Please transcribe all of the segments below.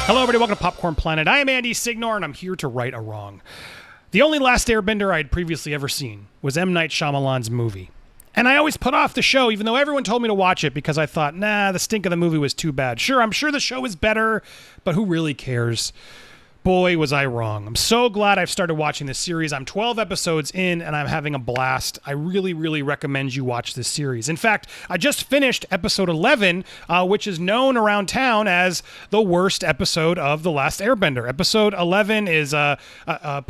Hello, everybody. Welcome to Popcorn Planet. I am Andy Signor, and I'm here to right a wrong. The only Last Airbender I had previously ever seen was M. Night Shyamalan's movie. And I always put off the show, even though everyone told me to watch it, because I thought, nah, the stink of the movie was too bad. Sure, I'm sure the show is better, but who really cares? Boy, was I wrong. I'm so glad I've started watching this series. I'm 12 episodes in, and I'm having a blast. I really, really recommend you watch this series. In fact, I just finished episode 11, which is known around town as the worst episode of The Last Airbender. Episode 11 is part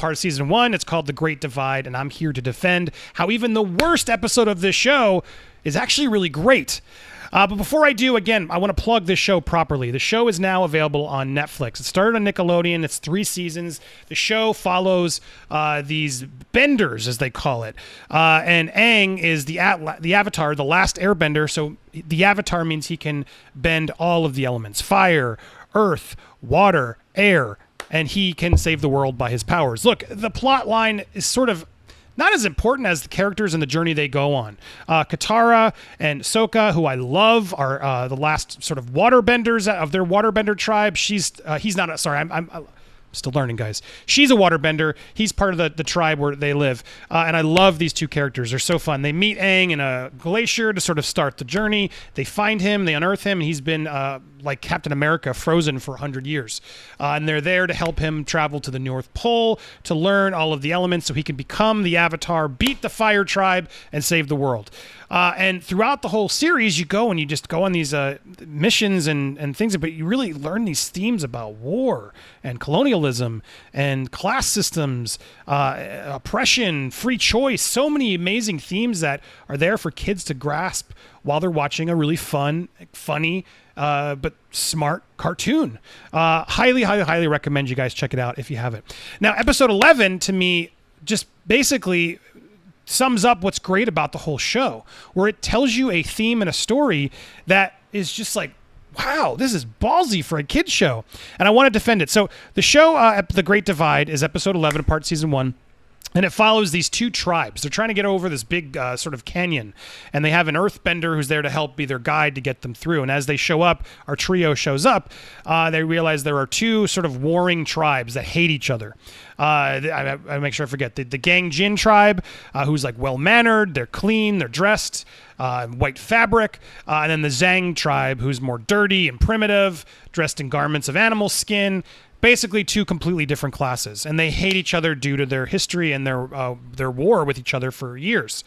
of season 1. It's called The Great Divide, and I'm here to defend how even the worst episode of this show is actually really great. But before I do, again, I want to plug this show properly. The show is now available on Netflix. It started on Nickelodeon. It's 3 seasons. The show follows these benders, as they call it. And Aang is the Avatar, the last Airbender. So the Avatar means he can bend all of the elements: fire, earth, water, air. And he can save the world by his powers. Look, the plot line is sort of not as important as the characters and the journey they go on. Katara and Sokka, who I love, are the last sort of waterbenders of their waterbender tribe. He's not. Sorry, I'm still learning, guys. She's a waterbender. He's part of the tribe where they live. And I love these two characters. They're so fun. They meet Aang in a glacier to sort of start the journey. They find him. They unearth him. And he's been like Captain America, frozen for 100 years. And they're there to help him travel to the North Pole to learn all of the elements so he can become the Avatar, beat the Fire Tribe, and save the world. And throughout the whole series, you go and you just go on these missions and things, but you really learn these themes about war and colonialism and class systems, oppression, free choice, so many amazing themes that are there for kids to grasp while they're watching a really fun, funny, but smart cartoon. Highly, highly, highly recommend you guys check it out if you haven't. Now, episode 11, to me, just basically sums up what's great about the whole show, where it tells you a theme and a story that is just like, wow, this is ballsy for a kid's show. And I want to defend it. So the show, The Great Divide, is episode 11 of part season 1. And it follows these 2 tribes. They're trying to get over this big sort of canyon. And they have an earthbender who's there to help be their guide to get them through. And as they show up, our trio shows up, they realize there are 2 sort of warring tribes that hate each other. I make sure I forget. The Gang Jin tribe, who's like well-mannered, they're clean, they're dressed, white fabric. And then the Zhang tribe, who's more dirty and primitive, dressed in garments of animal skin. Basically 2 completely different classes, and they hate each other due to their history and their war with each other for years.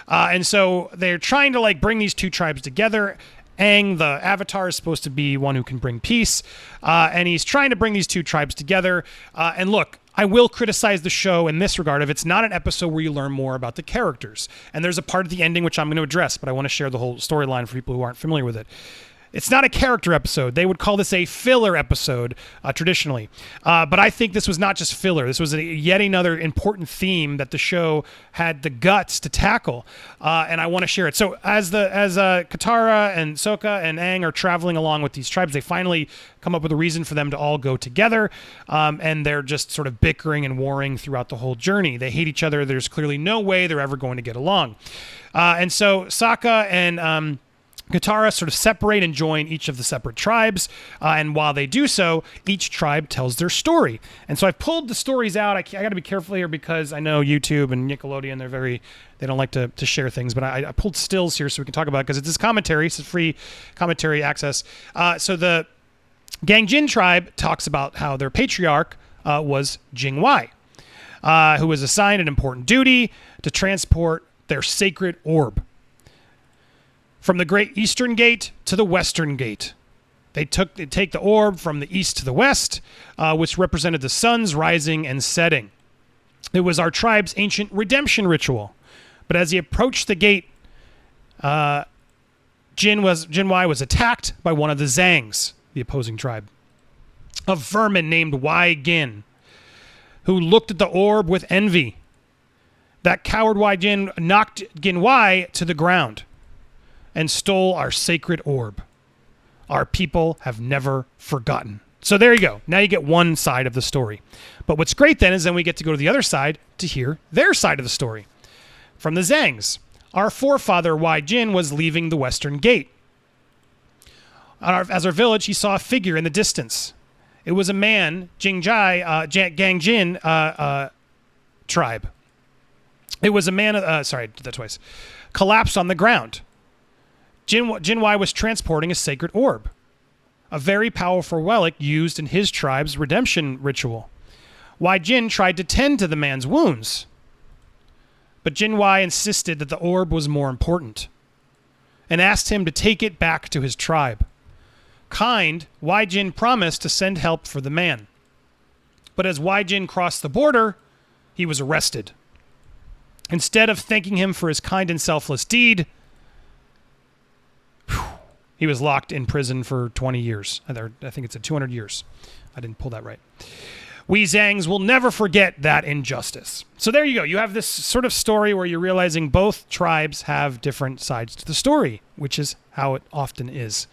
And so they're trying to like bring these 2 tribes together. Aang, the Avatar, is supposed to be one who can bring peace, and he's trying to bring these 2 tribes together. And look, I will criticize the show in this regard if it's not an episode where you learn more about the characters. And there's a part of the ending which I'm going to address, but I want to share the whole storyline for people who aren't familiar with it. It's not a character episode. They would call this a filler episode traditionally. But I think this was not just filler. This was yet another important theme that the show had the guts to tackle. And I want to share it. So as Katara and Sokka and Aang are traveling along with these tribes, they finally come up with a reason for them to all go together. And they're just sort of bickering and warring throughout the whole journey. They hate each other. There's clearly no way they're ever going to get along. And so Sokka and Katara sort of separate and join each of the separate tribes, and while they do so, each tribe tells their story. And so I've pulled the stories out. I got to be careful here because I know YouTube and Nickelodeon, they don't like to share things, but I pulled stills here so we can talk about it because it's this commentary. It's free commentary access. So the Gang Jin tribe talks about how their patriarch was Jing Wei, who was assigned an important duty to transport their sacred orb from the Great Eastern Gate to the Western Gate. They take the orb from the east to the west, which represented the sun's rising and setting. It was our tribe's ancient redemption ritual. But as he approached the gate, Jin Wei was attacked by one of the Zhangs, the opposing tribe, a vermin named Wai Gin, who looked at the orb with envy. That coward Wai Jin knocked Gin Wei to the ground and stole our sacred orb. Our people have never forgotten. So there you go. Now you get one side of the story. But what's great then is then we get to go to the other side to hear their side of the story. From the Zhangs, our forefather Wai Jin was leaving the Western Gate. As our village, he saw a figure in the distance. It was a man, Gang Jin tribe. It was a man, sorry, I did that twice, collapsed on the ground. Jinwai was transporting a sacred orb, a very powerful relic used in his tribe's redemption ritual. Wai Jin tried to tend to the man's wounds, but Jinwai insisted that the orb was more important and asked him to take it back to his tribe. Kind, Wai Jin promised to send help for the man. But as Wai Jin crossed the border, he was arrested. Instead of thanking him for his kind and selfless deed, he was locked in prison for 20 years. I think it's 200 years. I didn't pull that right. We Zangs will never forget that injustice. So there you go. You have this sort of story where you're realizing both tribes have different sides to the story, which is how it often is.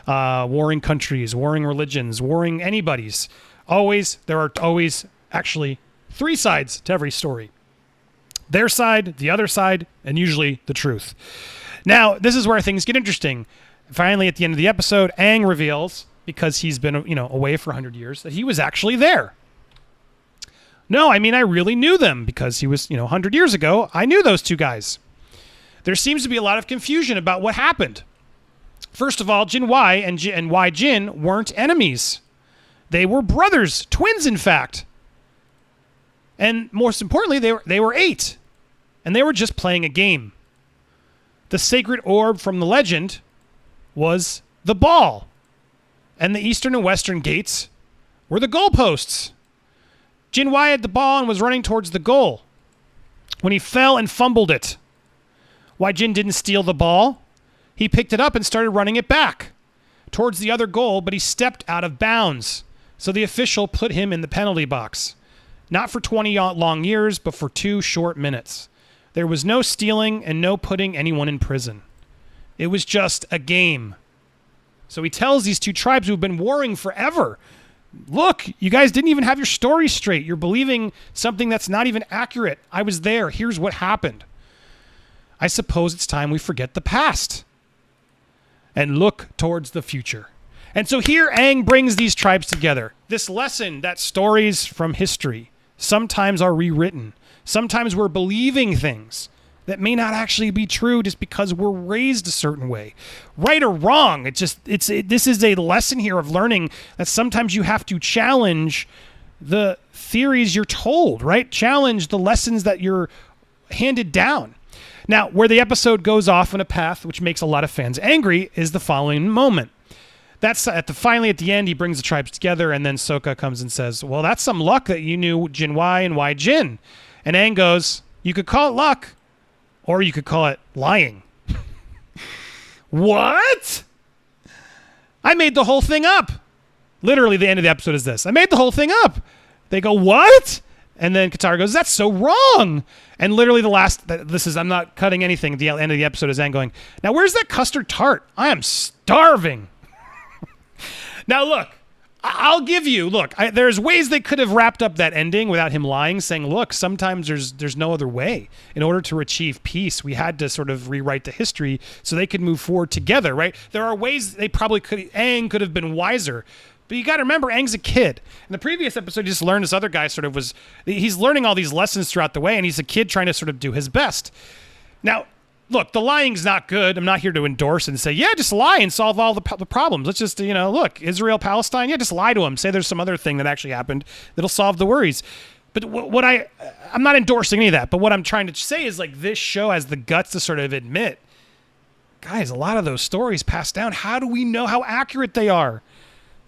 Warring countries, warring religions, warring anybody's. There are always actually three sides to every story. Their side, the other side, and usually the truth. Now, this is where things get interesting. Finally, at the end of the episode, Aang reveals, because he's been, away for 100 years, that he was actually there. No, I mean, I really knew them because he was, 100 years ago, I knew those two guys. There seems to be a lot of confusion about what happened. First of all, Jinwai and Wai Jin weren't enemies. They were brothers, twins, in fact. And most importantly, they were 8. And they were just playing a game. The sacred orb from the legend was the ball. And the eastern and western gates were the goalposts. Jinwai had the ball and was running towards the goal when he fell and fumbled it. Wai Jin didn't steal the ball. He picked it up and started running it back towards the other goal, but he stepped out of bounds. So the official put him in the penalty box. Not for 20 long years, but for 2 short minutes. There was no stealing and no putting anyone in prison. It was just a game. So he tells these two tribes who've been warring forever, look, you guys didn't even have your story straight. You're believing something that's not even accurate. I was there. Here's what happened. I suppose it's time we forget the past and look towards the future. And so here Aang brings these tribes together. This lesson that stories from history sometimes are rewritten. Sometimes we're believing things that may not actually be true just because we're raised a certain way. Right or wrong, this is a lesson here of learning that sometimes you have to challenge the theories you're told, right? Challenge the lessons that you're handed down. Now, where the episode goes off on a path which makes a lot of fans angry is the following moment. That's finally at the end, he brings the tribes together, and then Sokka comes and says, well, that's some luck that you knew Jinwai and Wai Jin. And Aang goes, you could call it luck, or you could call it lying. What? I made the whole thing up. Literally, the end of the episode is this. I made the whole thing up. They go, what? And then Katara goes, that's so wrong. And literally I'm not cutting anything. The end of the episode is Aang going, now where's that custard tart? I am starving. Now look, I'll give you, there's ways they could have wrapped up that ending without him lying, saying, look, sometimes there's no other way. In order to achieve peace, we had to sort of rewrite the history so they could move forward together, right? There are ways Aang could have been wiser. But you got to remember, Aang's a kid. In the previous episode, you just learned this other guy he's learning all these lessons throughout the way, and he's a kid trying to sort of do his best. Now, look, the lying's not good. I'm not here to endorse and say, yeah, just lie and solve all the problems. Let's just, look, Israel, Palestine, yeah, just lie to them. Say there's some other thing that actually happened that'll solve the worries. But I'm not endorsing any of that. But what I'm trying to say is, this show has the guts to sort of admit, guys, a lot of those stories passed down. How do we know how accurate they are?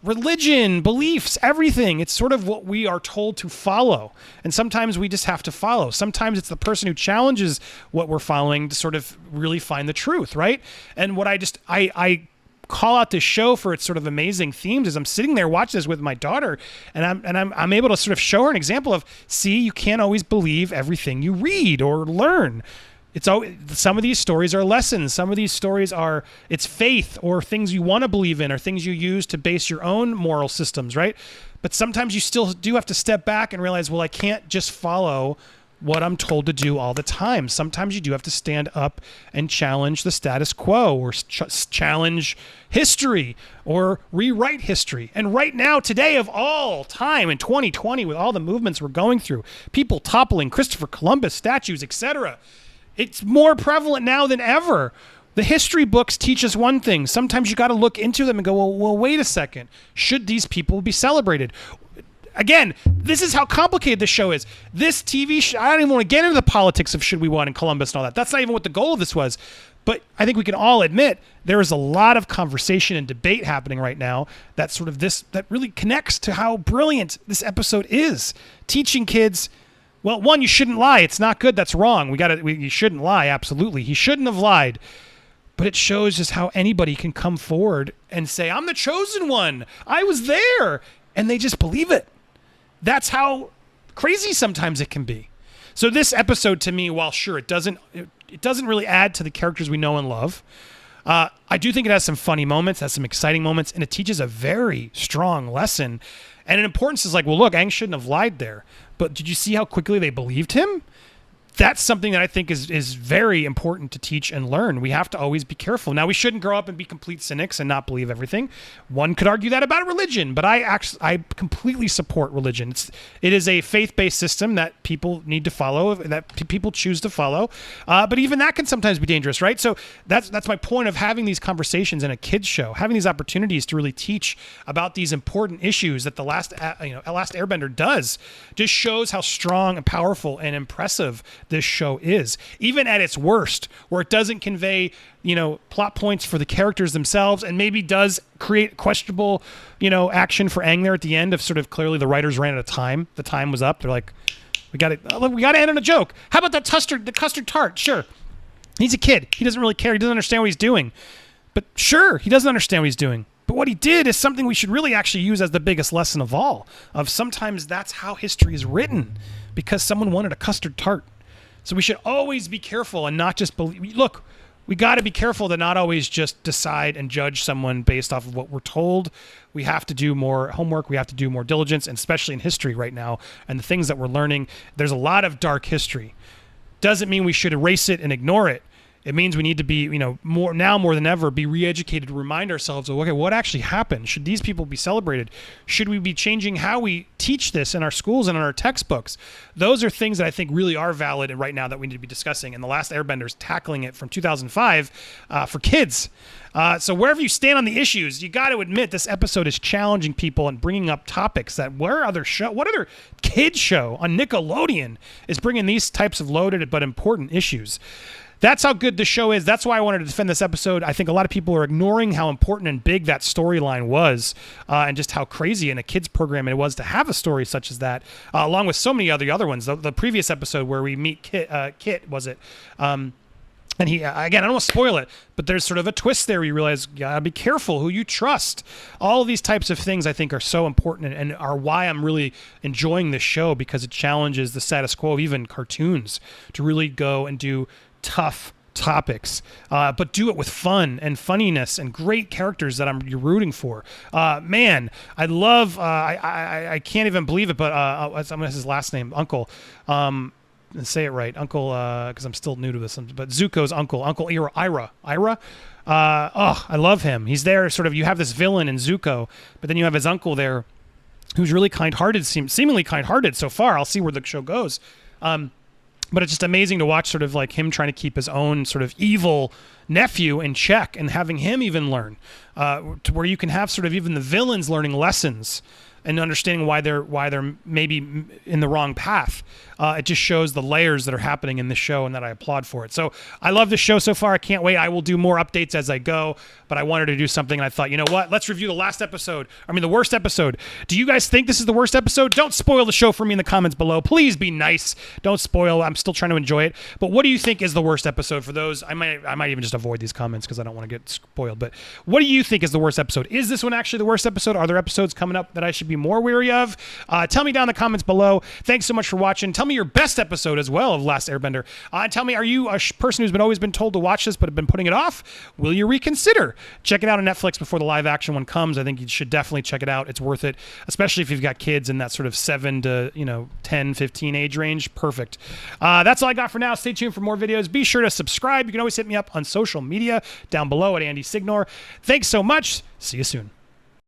Religion, beliefs, everything. It's sort of what we are told to follow. And sometimes we just have to follow. Sometimes it's the person who challenges what we're following to sort of really find the truth, right? And what I call out this show for its sort of amazing themes is I'm sitting there watching this with my daughter, and I'm able to sort of show her an example of, see, you can't always believe everything you read or learn. Some of these stories are lessons. Some of these stories it's faith or things you want to believe in or things you use to base your own moral systems, right? But sometimes you still do have to step back and realize, well, I can't just follow what I'm told to do all the time. Sometimes you do have to stand up and challenge the status quo, or challenge history, or rewrite history. And right now, today of all time, in 2020, with all the movements we're going through, people toppling Christopher Columbus statues, etc., it's more prevalent now than ever. The history books teach us one thing. Sometimes you got to look into them and go, well, wait a second. Should these people be celebrated? Again, this is how complicated this show is. This TV show, I don't even want to get into the politics of should we win in Columbus and all that. That's not even what the goal of this was. But I think we can all admit there is a lot of conversation and debate happening right now that really connects to how brilliant this episode is. Teaching kids, well, one, you shouldn't lie. It's not good. That's wrong. You shouldn't lie. Absolutely. He shouldn't have lied. But it shows just how anybody can come forward and say, I'm the chosen one. I was there. And they just believe it. That's how crazy sometimes it can be. So this episode, to me, while sure, it doesn't really add to the characters we know and love, I do think it has some funny moments, has some exciting moments, and it teaches a very strong lesson. And an importance is like, well, look, Aang shouldn't have lied there. But did you see how quickly they believed him? That's something that I think is very important to teach and learn. We have to always be careful. Now, we shouldn't grow up and be complete cynics and not believe everything. One could argue that about religion, but I completely support religion. It is a faith-based system that people need to follow, that people choose to follow. But even that can sometimes be dangerous, right? So that's my point of having these conversations in a kids show, having these opportunities to really teach about these important issues that the Last Airbender does. Just shows how strong and powerful and impressive this show is, even at its worst, where it doesn't convey, plot points for the characters themselves, and maybe does create questionable, action for Aang there at the end of sort of clearly the writers ran out of time. The time was up. They're like, we got to end on a joke. How about the custard tart? Sure. He's a kid. He doesn't really care. He doesn't understand what he's doing. But sure, he doesn't understand what he's doing. But what he did is something we should really actually use as the biggest lesson of all, of sometimes that's how history is written, because someone wanted a custard tart. So we should always be careful and not just believe. Look, we got to be careful to not always just decide and judge someone based off of what we're told. We have to do more homework. We have to do more diligence, and especially in history right now and the things that we're learning. There's a lot of dark history. Doesn't mean we should erase it and ignore it. It means we need to be, more than ever, be re-educated to remind ourselves of, okay, what actually happened? Should these people be celebrated? Should we be changing how we teach this in our schools and in our textbooks? Those are things that I think really are valid and right now that we need to be discussing. And The Last Airbender is tackling it from 2005 for kids. So wherever you stand on the issues, you got to admit this episode is challenging people and bringing up topics that what other kid show on Nickelodeon is bringing these types of loaded but important issues? That's how good the show is. That's why I wanted to defend this episode. I think a lot of people are ignoring how important and big that storyline was, and just how crazy in a kids program it was to have a story such as that, along with so many other ones. The previous episode where we meet Kit, was it? And he, again, I don't want to spoil it, but there's sort of a twist there where you realize you gotta be careful who you trust. All of these types of things I think are so important and are why I'm really enjoying this show, because it challenges the status quo of even cartoons to really go and do tough topics, but do it with fun and funniness and great characters that you're rooting for. Man, I love, I can't even believe it, but I'm going to his last name, Uncle. Say it right, Uncle, because I'm still new to this, but Zuko's Uncle Ira. I love him. He's there, sort of, you have this villain in Zuko, but then you have his uncle there who's really kind-hearted, seemingly kind-hearted so far. I'll see where the show goes. But it's just amazing to watch sort of like him trying to keep his own sort of evil nephew in check and having him even learn, to where you can have sort of even the villains learning lessons and understanding why they're maybe in the wrong path. It just shows the layers that are happening in this show, and that I applaud for it. So I love this show so far. I can't wait. I will do more updates as I go, but I wanted to do something, and I thought, you know what? Let's review the worst episode. Do you guys think this is the worst episode? Don't spoil the show for me in the comments below. Please be nice. Don't spoil. I'm still trying to enjoy it. But what do you think is the worst episode for those? I might even just avoid these comments because I don't want to get spoiled. But what do you think is the worst episode? Is this one actually the worst episode? Are there episodes coming up that I should be more wary of? Tell me down in the comments below. Thanks so much for watching. Tell me me your best episode as well of Last Airbender. Tell me, are you a person who's always been told to watch this but have been putting it off? Will you reconsider? Check it out on Netflix before the live action one comes. I think you should definitely check it out. It's worth it, especially if you've got kids in that sort of 7 to 10, 15 age range. Perfect. That's all I got for now. Stay tuned for more videos. Be sure to subscribe. You can always hit me up on social media down below at Andy Signor. Thanks so much. See you soon.